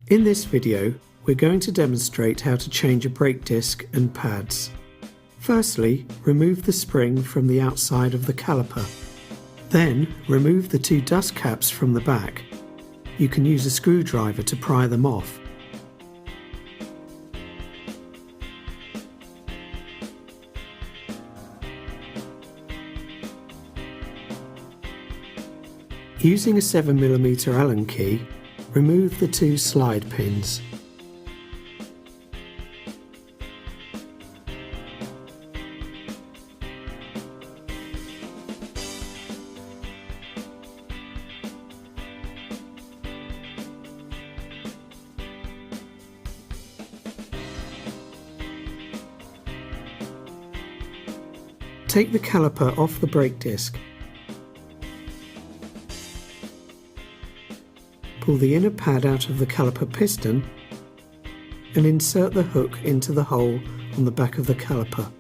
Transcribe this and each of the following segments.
In this video, we're going to demonstrate how to change a brake disc and pads. Firstly, remove the spring from the outside of the caliper. Then, remove the two dust caps from the back. You can use a screwdriver to pry them off. Using a 7mm Allen key, remove the two slide pins. Take the caliper off the brake disc. Pull the inner pad out of the caliper piston and insert the hook into the hole on the back of the caliper.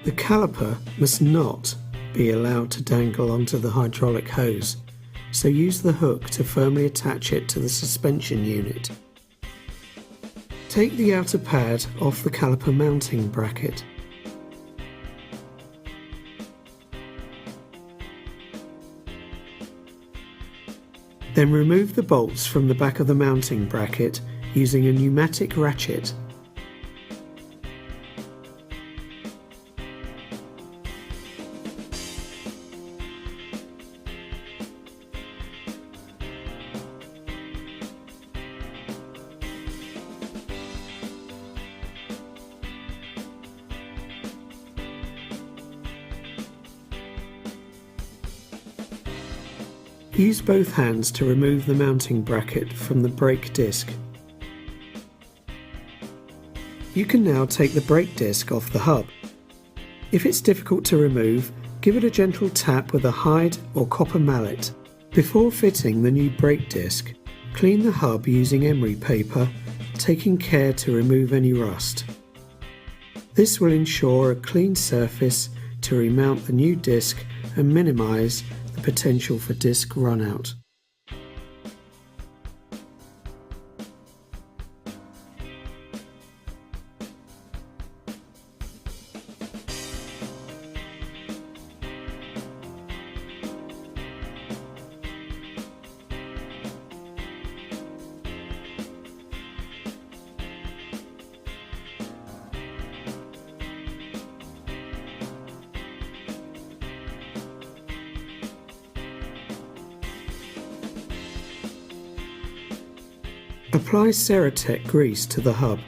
The caliper must not be allowed to dangle onto the hydraulic hose, so use the hook to firmly attach it to the suspension unit. Take the outer pad off the caliper mounting bracket. Then remove the bolts from the back of the mounting bracket using a pneumatic ratchet. Use both hands to remove the mounting bracket from the brake disc. You can now take the brake disc off the hub. If it's difficult to remove, give it a gentle tap with a hide or copper mallet. Before fitting the new brake disc, clean the hub using emery paper, taking care to remove any rust. This will ensure a clean surface to remount the new disc and minimise the potential for disc runout. Apply Ceratec grease to the hub,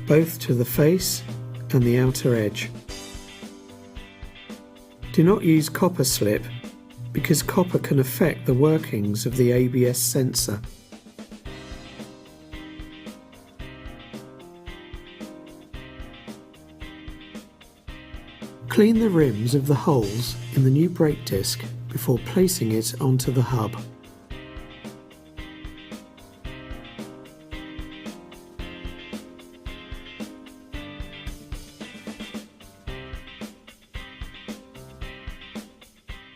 both to the face and the outer edge. Do not use copper slip because copper can affect the workings of the ABS sensor. Clean the rims of the holes in the new brake disc before placing it onto the hub.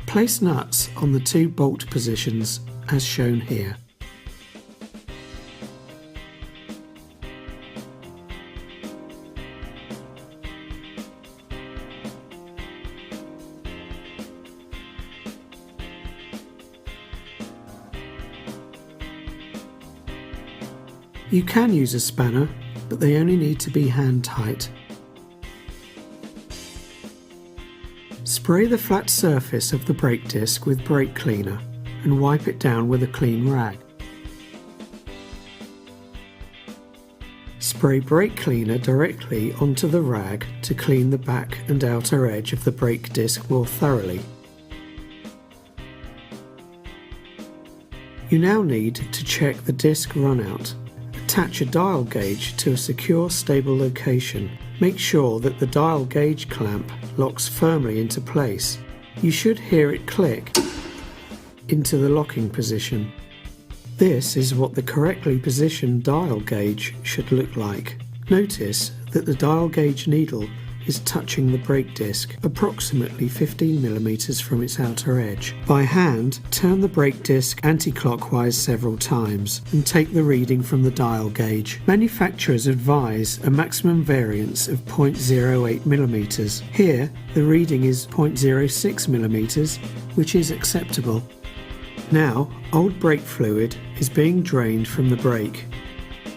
Place nuts on the two bolt positions as shown here. You can use a spanner, but they only need to be hand tight. Spray the flat surface of the brake disc with brake cleaner and wipe it down with a clean rag. Spray brake cleaner directly onto the rag to clean the back and outer edge of the brake disc more thoroughly. You now need to check the disc runout. Attach a dial gauge to a secure, stable location. Make sure that the dial gauge clamp locks firmly into place. You should hear it click into the locking position. This is what the correctly positioned dial gauge should look like. Notice that the dial gauge needle is touching the brake disc, approximately 15mm from its outer edge. By hand, turn the brake disc anti-clockwise several times and take the reading from the dial gauge. Manufacturers advise a maximum variance of 0.08mm. Here, the reading is 0.06mm, which is acceptable. Now, old brake fluid is being drained from the brake.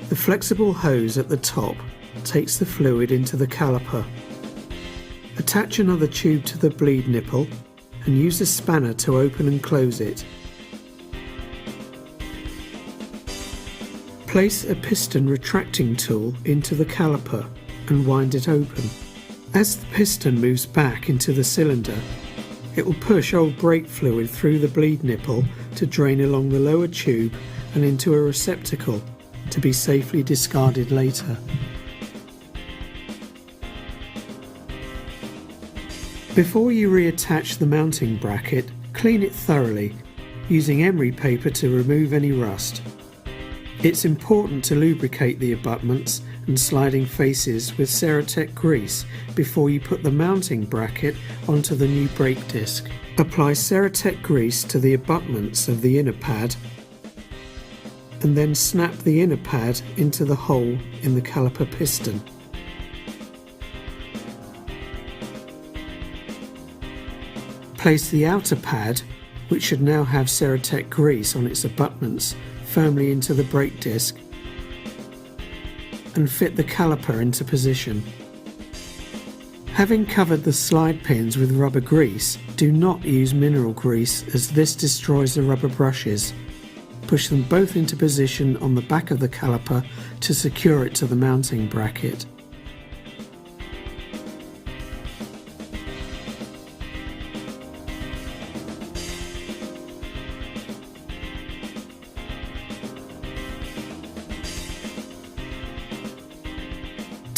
The flexible hose at the top takes the fluid into the caliper. Attach another tube to the bleed nipple and use a spanner to open and close it. Place a piston retracting tool into the caliper and wind it open. As the piston moves back into the cylinder, it will push old brake fluid through the bleed nipple to drain along the lower tube and into a receptacle to be safely discarded later. Before you reattach the mounting bracket, clean it thoroughly, using emery paper to remove any rust. It's important to lubricate the abutments and sliding faces with Ceratec grease before you put the mounting bracket onto the new brake disc. Apply Ceratec grease to the abutments of the inner pad and then snap the inner pad into the hole in the caliper piston. Place the outer pad, which should now have Ceratec grease on its abutments, firmly into the brake disc and fit the caliper into position. Having covered the slide pins with rubber grease, do not use mineral grease as this destroys the rubber brushes. Push them both into position on the back of the caliper to secure it to the mounting bracket.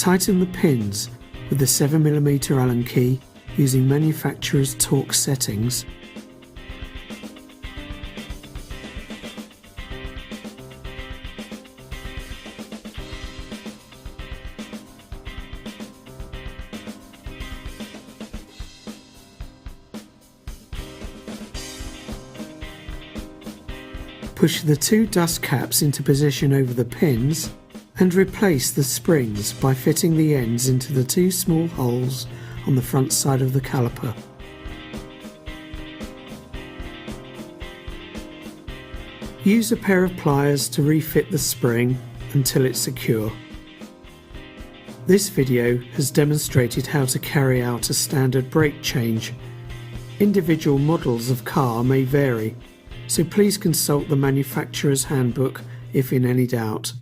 Tighten the pins with the 7mm Allen key using manufacturer's torque settings. Push the two dust caps into position over the pins and replace the springs by fitting the ends into the two small holes on the front side of the caliper. Use a pair of pliers to refit the spring until it's secure. This video has demonstrated how to carry out a standard brake change. Individual models of car may vary, so please consult the manufacturer's handbook if in any doubt.